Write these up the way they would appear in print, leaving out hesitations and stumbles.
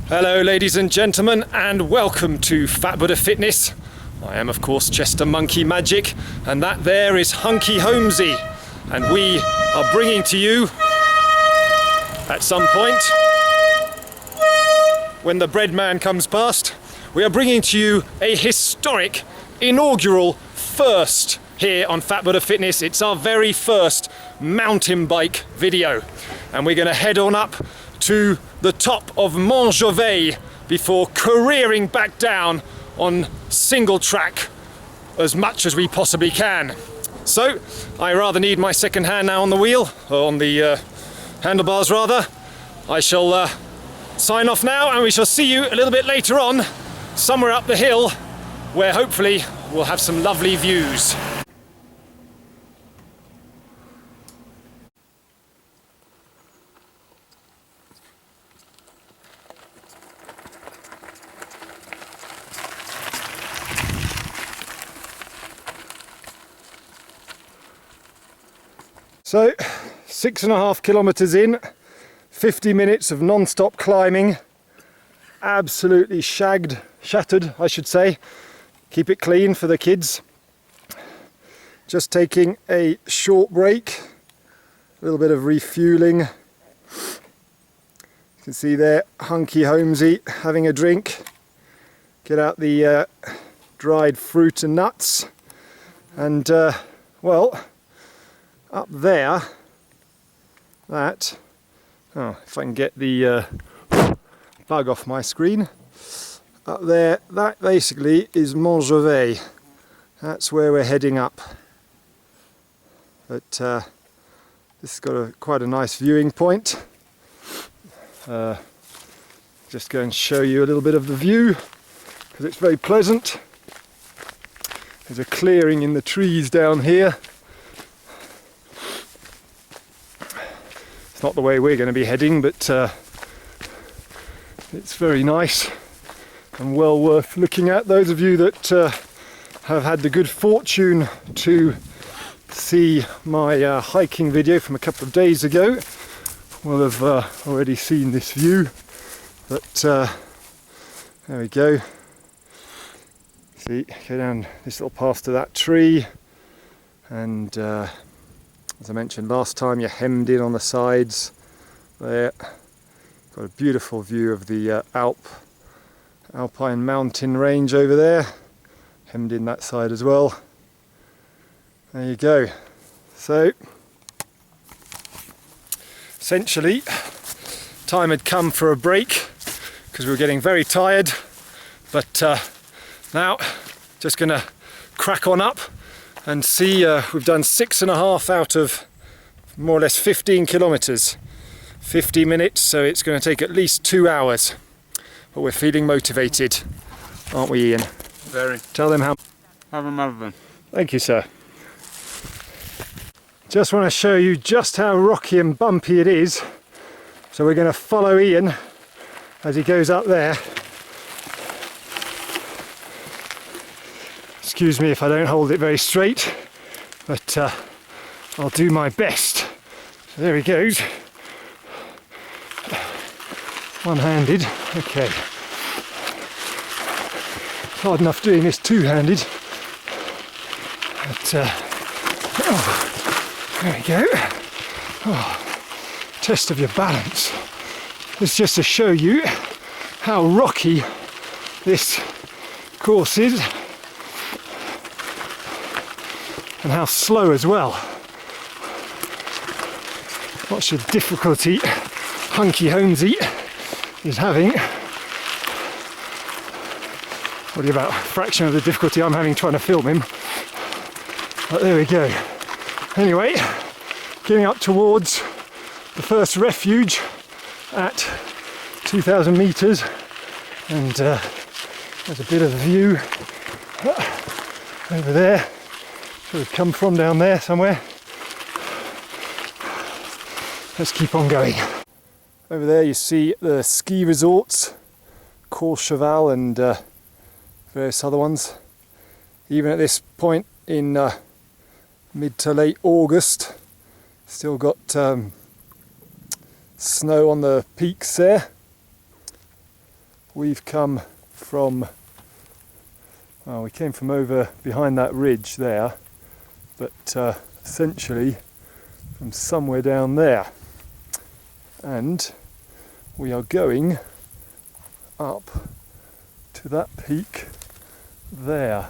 Hello ladies and gentlemen, and welcome to Fat Buddha Fitness. I am of course ChesterMonkeyMagic, and that there is Hunky Holmesy, and we are bringing to you at some point when the bread man comes past, we are bringing to you a historic inaugural first here on Fat Buddha Fitness. It's our very first mountain bike video, and we're going to head on up to the top of Mont Jovet before careering back down on single track as much as we possibly can. So I rather need my second hand now on the wheel, or on the handlebars rather. I shall sign off now, and we shall see you a little bit later on somewhere up the hill where hopefully we'll have some lovely views. So 6.5 kilometers in, 50 minutes of non-stop climbing, absolutely shattered I should say. Keep it clean for the kids. Just taking a short break, a little bit of refueling. You can see there Hunky Holmesy having a drink. Get out the dried fruit and nuts, and well, up there, that, oh, if I can get the bug off my screen, up there, that basically is Mont Jovet. That's where we're heading up. But this has got quite a nice viewing point. Just go and show you a little bit of the view, because it's very pleasant. There's a clearing in the trees down here. It's not the way we're going to be heading, but it's very nice and well worth looking at. Those of you that have had the good fortune to see my hiking video from a couple of days ago will have already seen this view. But there we go. See, go down this little path to that tree, and as I mentioned last time, you're hemmed in on the sides there. Got a beautiful view of the Alpine mountain range over there, hemmed in that side as well. There you go. So essentially time had come for a break because we were getting very tired, but now just gonna crack on up and see. We've done 6.5 out of more or less 15 kilometers, 50 minutes, so it's going to take at least 2 hours, but we're feeling motivated, aren't we, Ian? Very. Tell them how. Have a mother. Thank you, sir. Just want to show you just how rocky and bumpy it is, so we're going to follow Ian as he goes up there. Excuse me if I don't hold it very straight, but I'll do my best. So there he goes. One-handed, okay. Hard enough doing this two-handed, but oh, there we go. Oh, test of your balance. It's just to show you how rocky this course is, and how slow as well. Watch the difficulty Hunky Holmesy is having. Probably about a fraction of the difficulty I'm having trying to film him. But there we go. Anyway, getting up towards the first refuge at 2,000 meters, and there's a bit of a view over there. So we've come from down there somewhere. Let's keep on going. Over there you see the ski resorts, Courchevel and various other ones. Even at this point in mid to late August, still got snow on the peaks there. we've come from, well, we came from over behind that ridge there, but essentially from somewhere down there, and we are going up to that peak there.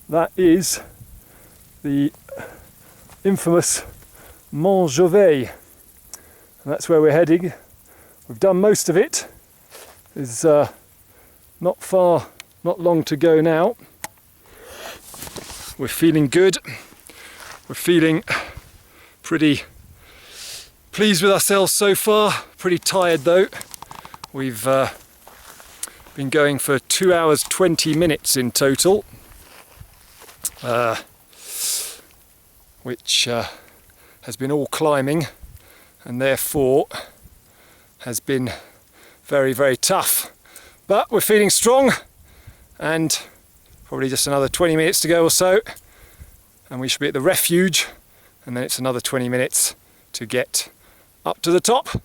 That is the infamous Mont Jovet, and that's where we're heading. We've done most of it. There's not long to go now. We're feeling good. We're feeling pretty pleased with ourselves so far. Pretty tired though. We've been going for 2 hours 20 minutes in total, which has been all climbing, and therefore has been very, very tough. But we're feeling strong, and probably just another 20 minutes to go or so, and we should be at the refuge, and then it's another 20 minutes to get up to the top.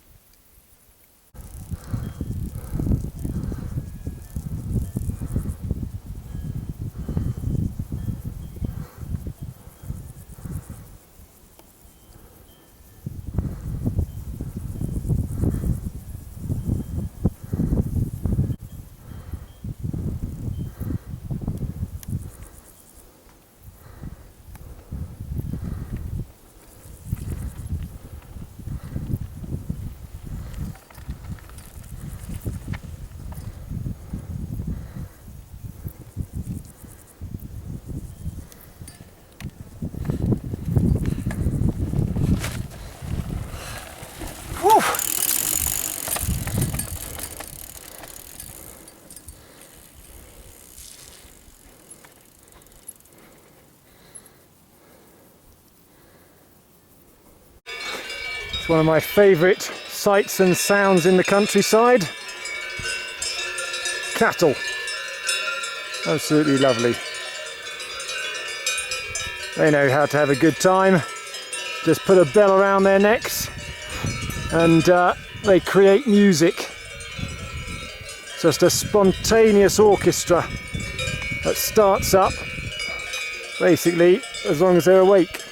It's one of my favourite sights and sounds in the countryside. Cattle. Absolutely lovely. They know how to have a good time. Just put a bell around their necks and they create music. Just a spontaneous orchestra that starts up basically as long as they're awake.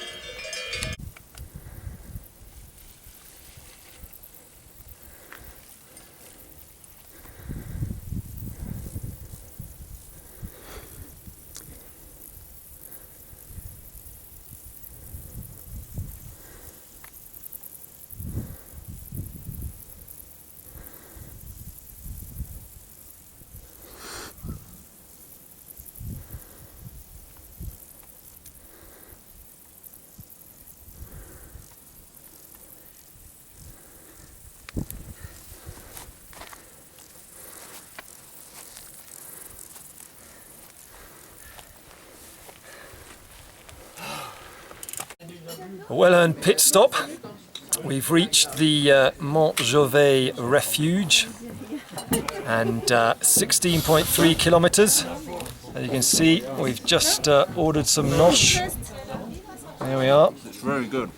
A well-earned pit stop. We've reached the Mont Jovet refuge, and 16.3 kilometers. As you can see, we've just ordered some nosh. There we are. It's very good.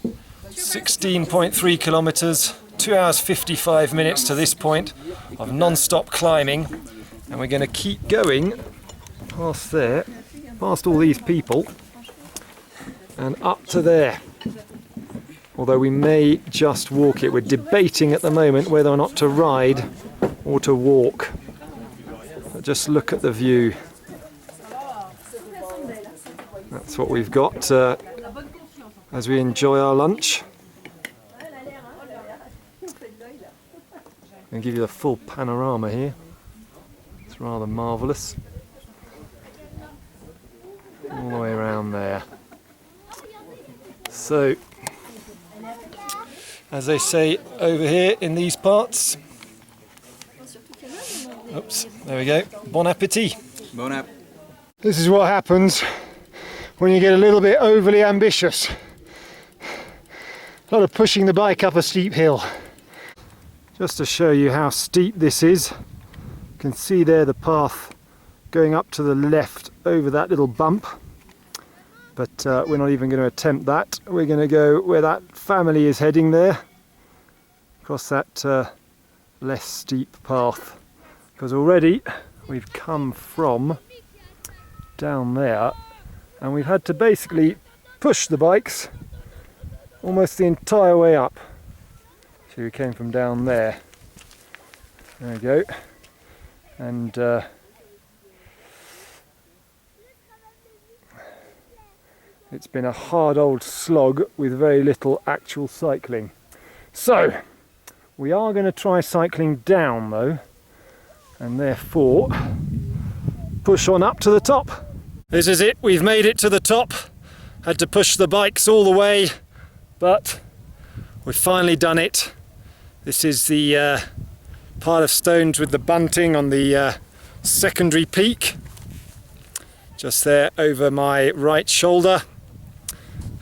16.3 kilometers, 2 hours 55 minutes to this point of non-stop climbing, and we're going to keep going past there, past all these people, and up to there. Although we may just walk it. We're debating at the moment whether or not to ride or to walk. But just look at the view. That's what we've got as we enjoy our lunch. I'll give you the full panorama here. It's rather marvellous. All the way around there. So, as they say over here in these parts, oops, there we go, bon appétit. Bon app. This is what happens when you get a little bit overly ambitious. A lot of pushing the bike up a steep hill. Just to show you how steep this is, you can see there the path going up to the left over that little bump. But we're not even going to attempt that. We're going to go where that family is heading there, across that less steep path because already we've come from down there and we've had to basically push the bikes almost the entire way up. So we came from down there. There we go. And it's been a hard old slog with very little actual cycling. So we are going to try cycling down though, and therefore push on up to the top. This is it, we've made it to the top. Had to push the bikes all the way, but we've finally done it. This is the pile of stones with the bunting on the secondary peak, just there over my right shoulder.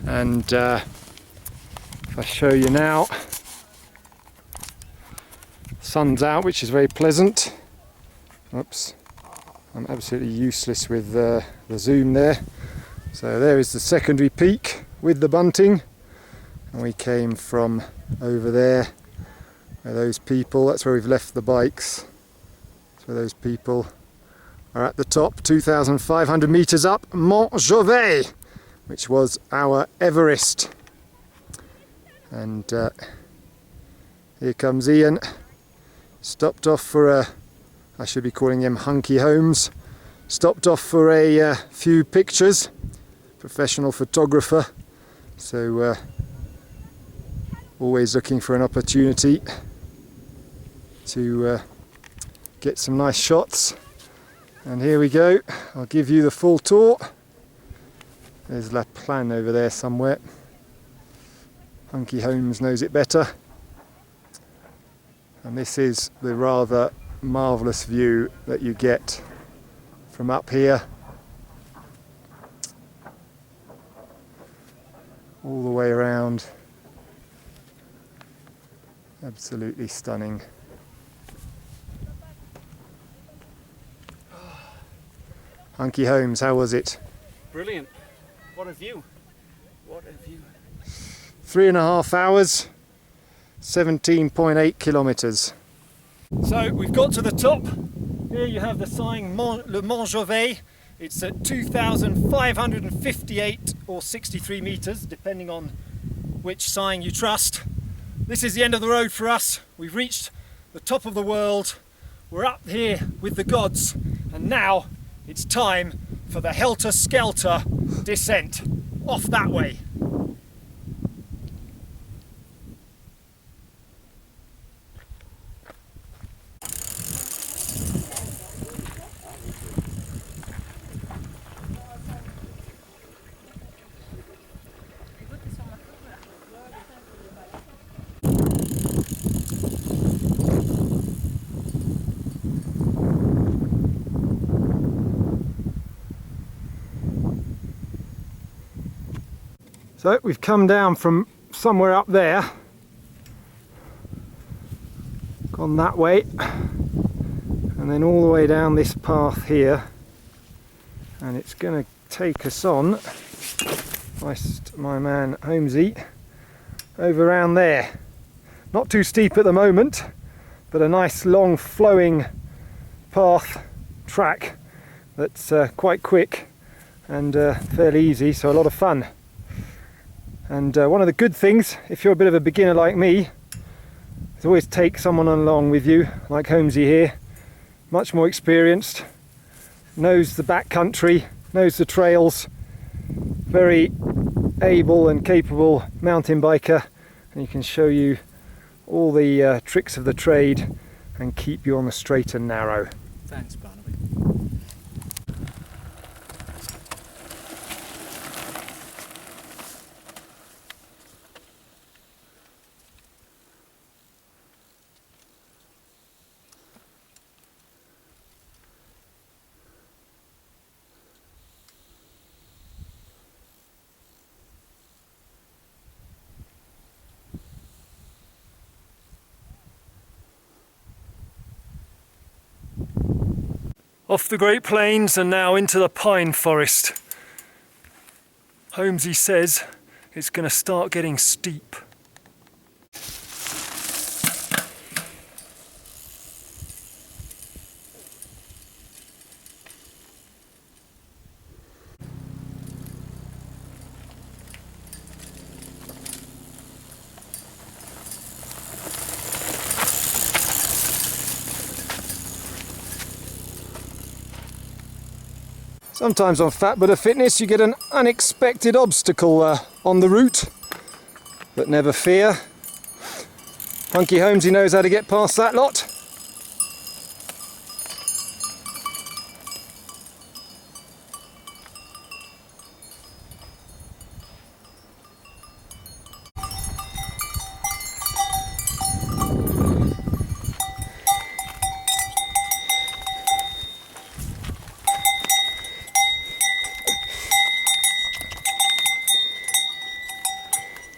And if I show you now, sun's out, which is very pleasant. Oops, I'm absolutely useless with the zoom there. So there is the secondary peak with the bunting, and we came from over there where those people, that's where we've left the bikes. So those people are at the top, 2,500 meters up, Mont Jovet, which was our Everest. And here comes Ian, stopped off for a, I should be calling him Hunky Holmes, stopped off for a few pictures, professional photographer, so always looking for an opportunity to get some nice shots. And here we go, I'll give you the full tour. There's La Plan over there somewhere. Hunky Holmes knows it better. And this is the rather marvellous view that you get from up here. All the way around. Absolutely stunning. Hunky Holmes, how was it? Brilliant. What a view. What a view. 3.5 hours, 17.8 kilometres. So we've got to the top. Here you have the sign Le Mont Jovet. It's at 2,558 or 63 metres, depending on which sign you trust. This is the end of the road for us. We've reached the top of the world. We're up here with the gods, and now it's time for the helter-skelter descent. Off that way. So we've come down from somewhere up there, gone that way, and then all the way down this path here, and it's going to take us on, my man Holmesy, over around there. Not too steep at the moment, but a nice long flowing path track that's quite quick and fairly easy, so a lot of fun. And one of the good things, if you're a bit of a beginner like me, is always take someone along with you, like Holmesy here, much more experienced, knows the backcountry, knows the trails, very able and capable mountain biker, and he can show you all the tricks of the trade and keep you on the straight and narrow. Thanks, Barnaby. Off the Great Plains and now into the pine forest. Holmesy says it's going to start getting steep. Sometimes on Fat Buddha Fitness you get an unexpected obstacle on the route, but never fear. Hunky Holmesy knows how to get past that lot.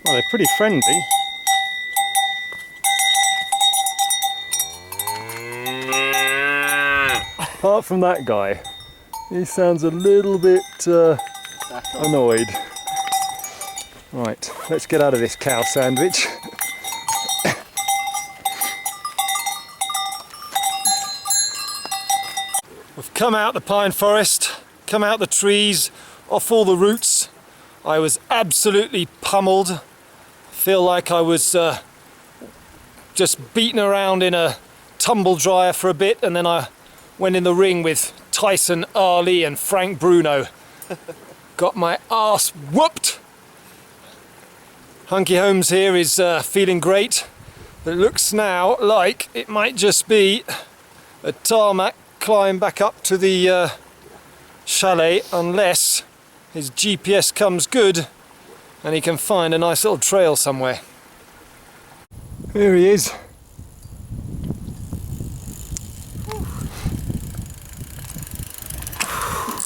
Well, they're pretty friendly. Apart from that guy, he sounds a little bit annoyed. Right, let's get out of this cow sandwich. We've come out the pine forest, come out the trees, off all the roots. I was absolutely pummeled. Feel like I was just beaten around in a tumble dryer for a bit, and then I went in the ring with Tyson Ali and Frank Bruno. Got my ass whooped. Hunky Holmes here is feeling great, but it looks now like it might just be a tarmac climb back up to the chalet, unless his GPS comes good and he can find a nice little trail somewhere. Here he is.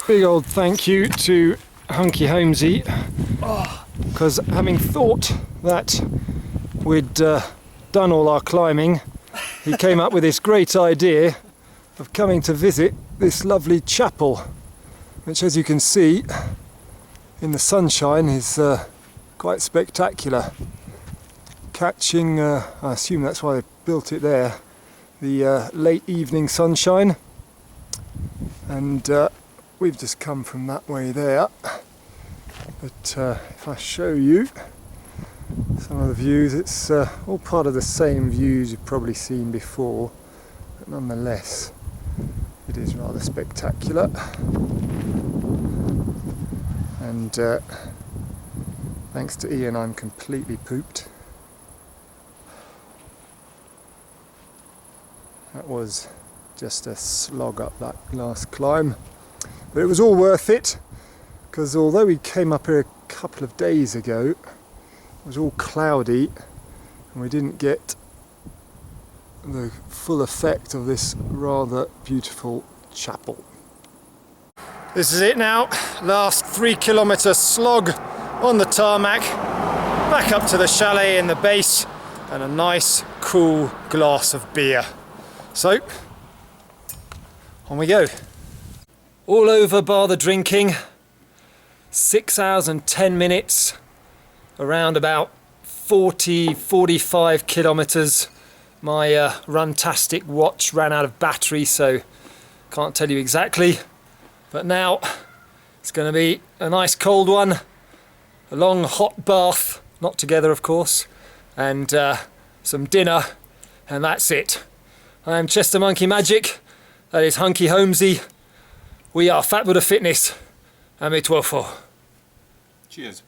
Big old thank you to Hunky Holmesy, because having thought that we'd done all our climbing, he came up with this great idea of coming to visit this lovely chapel, which, as you can see in the sunshine, is quite spectacular. Catching, I assume that's why they built it there, the late evening sunshine. And we've just come from that way there. But if I show you some of the views, it's all part of the same views you've probably seen before, but nonetheless it is rather spectacular. And thanks to Ian, I'm completely pooped. That was just a slog up that last climb, but it was all worth it, because although we came up here a couple of days ago, it was all cloudy and we didn't get the full effect of this rather beautiful chapel. This is it now, last 3 kilometre slog on the tarmac, back up to the chalet in the base, and a nice cool glass of beer. So, on we go. All over bar the drinking. 6 hours and 10 minutes, around about 45 kilometres. My Runtastic watch ran out of battery, so can't tell you exactly. But now it's going to be a nice cold one, a long hot bath, not together of course, and some dinner, and that's it. I am ChesterMonkeyMagic, that is Hunky Holmesy. We are Fat Buddha Fitness. Amituofo. Cheers.